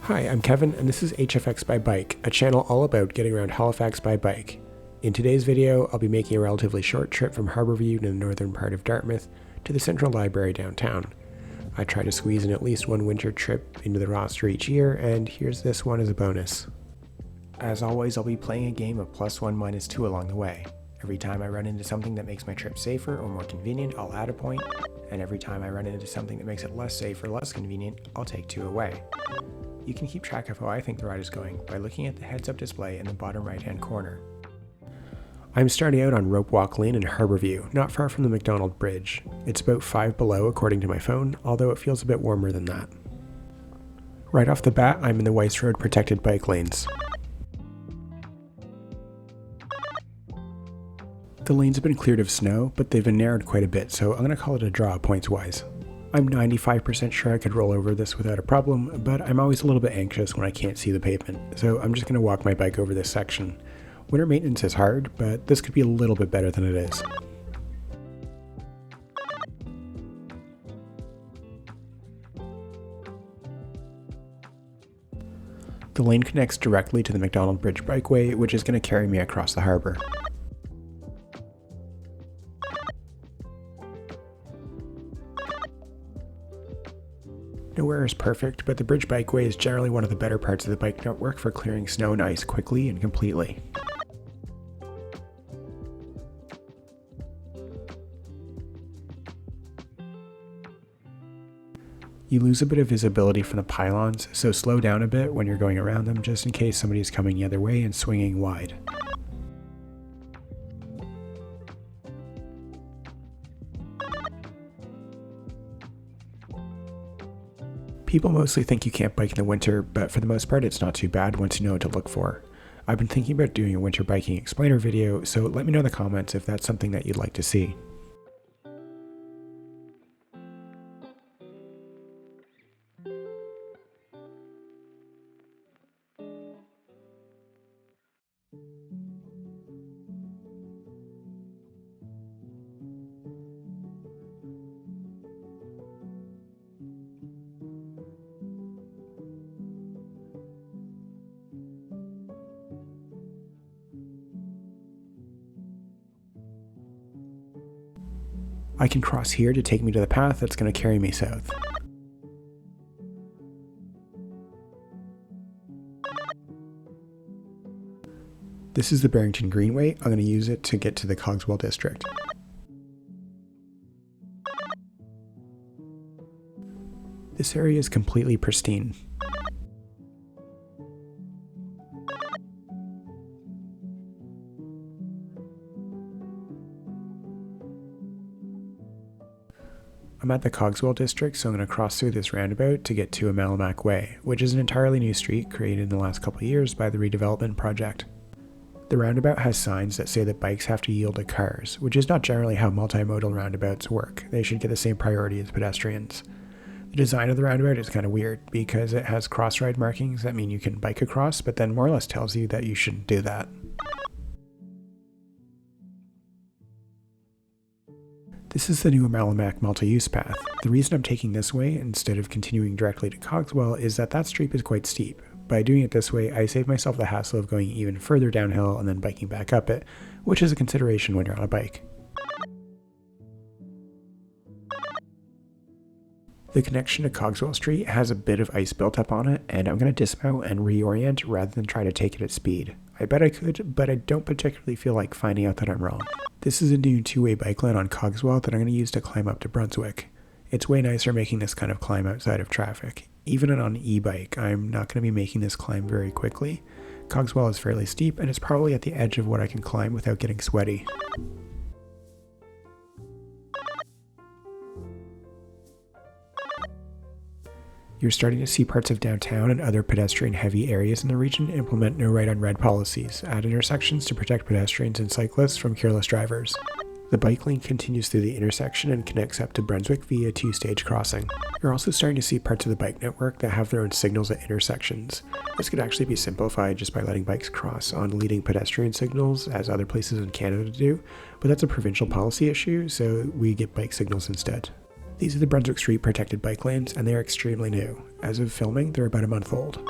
Hi, I'm Kevin, and this is HFX by Bike, a channel all about getting around Halifax by bike. In today's video, I'll be making a relatively short trip from Harbourview in the northern part of Dartmouth to the Central Library downtown. I try to squeeze in at least one winter trip into the roster each year, and here's this one as a bonus. As always, I'll be playing a game of +1 -2 along the way. Every time I run into something that makes my trip safer or more convenient, I'll add a point, and every time I run into something that makes it less safe or less convenient, I'll take 2 away. You can keep track of how I think the ride is going by looking at the heads-up display in the bottom right-hand corner. I'm starting out on Rope Walk Lane in Harbourview, not far from the Macdonald Bridge. It's about 5 below according to my phone, although it feels a bit warmer than that. Right off the bat, I'm in the Weiss Road protected bike lanes. The lanes have been cleared of snow, but they've been narrowed quite a bit, so I'm going to call it a draw points-wise. I'm 95% sure I could roll over this without a problem, but I'm always a little bit anxious when I can't see the pavement, so I'm just going to walk my bike over this section. Winter maintenance is hard, but this could be a little bit better than it is. The lane connects directly to the Macdonald Bridge bikeway, which is going to carry me across the harbour. Nowhere is perfect, but the bridge bikeway is generally one of the better parts of the bike network for clearing snow and ice quickly and completely. You lose a bit of visibility from the pylons, so slow down a bit when you're going around them just in case somebody is coming the other way and swinging wide. People mostly think you can't bike in the winter, but for the most part it's not too bad once you know what to look for. I've been thinking about doing a winter biking explainer video, so let me know in the comments if that's something that you'd like to see. I can cross here to take me to the path that's going to carry me south. This is the Barrington Greenway. I'm going to use it to get to the Cogswell District. This area is completely pristine. I'm at the Cogswell District, so I'm going to cross through this roundabout to get to Macdonald Way, which is an entirely new street created in the last couple of years by the redevelopment project. The roundabout has signs that say that bikes have to yield to cars, which is not generally how multimodal roundabouts work. They should get the same priority as pedestrians. The design of the roundabout is kind of weird because it has cross-ride markings that mean you can bike across, but then more or less tells you that you shouldn't do that. This is the new Macdonald multi-use path. The reason I'm taking this way instead of continuing directly to Cogswell is that street is quite steep. By doing it this way, I save myself the hassle of going even further downhill and then biking back up it, which is a consideration when you're on a bike. The connection to Cogswell Street has a bit of ice built up on it, and I'm going to dismount and reorient rather than try to take it at speed. I bet I could, but I don't particularly feel like finding out that I'm wrong. This is a new 2-way bike lane on Cogswell that I'm going to use to climb up to Brunswick. It's way nicer making this kind of climb outside of traffic. Even on an e-bike, I'm not going to be making this climb very quickly. Cogswell is fairly steep, and it's probably at the edge of what I can climb without getting sweaty. You're starting to see parts of downtown and other pedestrian-heavy areas in the region implement no right on red policies at intersections to protect pedestrians and cyclists from careless drivers. The bike lane continues through the intersection and connects up to Brunswick via 2-stage crossing. You're also starting to see parts of the bike network that have their own signals at intersections. This could actually be simplified just by letting bikes cross on leading pedestrian signals, as other places in Canada do, but that's a provincial policy issue, so we get bike signals instead. These are the Brunswick Street protected bike lanes, and they are extremely new. As of filming, they're about a month old.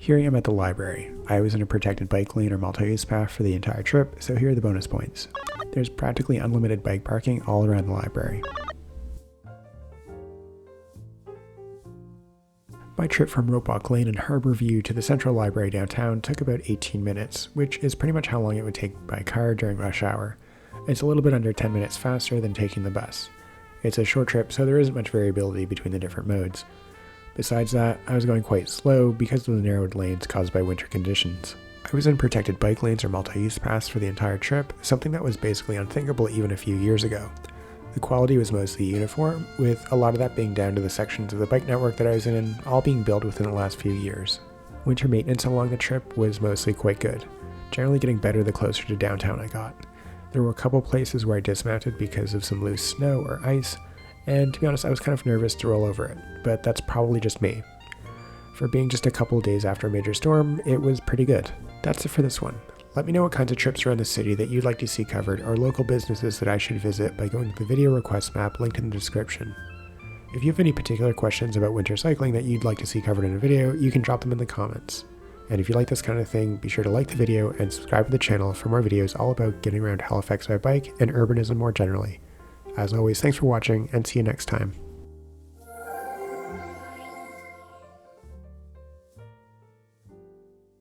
Here I am at the library. I was in a protected bike lane or multi-use path for the entire trip, so here are the bonus points. There's practically unlimited bike parking all around the library. My trip from Ropewalk Lane in Harbourview to the Central Library downtown took about 18 minutes, which is pretty much how long it would take by car during rush hour. It's a little bit under 10 minutes faster than taking the bus. It's a short trip, so there isn't much variability between the different modes. Besides that, I was going quite slow because of the narrowed lanes caused by winter conditions. I was in protected bike lanes or multi-use paths for the entire trip, something that was basically unthinkable even a few years ago. The quality was mostly uniform, with a lot of that being down to the sections of the bike network that I was in, all being built within the last few years. Winter maintenance along the trip was mostly quite good, generally getting better the closer to downtown I got. There were a couple places where I dismounted because of some loose snow or ice, and to be honest, I was kind of nervous to roll over it, but that's probably just me. For being just a couple days after a major storm, it was pretty good. That's it for this one. Let me know what kinds of trips around the city that you'd like to see covered, or local businesses that I should visit by going to the video request map linked in the description. If you have any particular questions about winter cycling that you'd like to see covered in a video, you can drop them in the comments. And if you like this kind of thing, be sure to like the video and subscribe to the channel for more videos all about getting around Halifax by bike and urbanism more generally. As always, thanks for watching, and see you next time.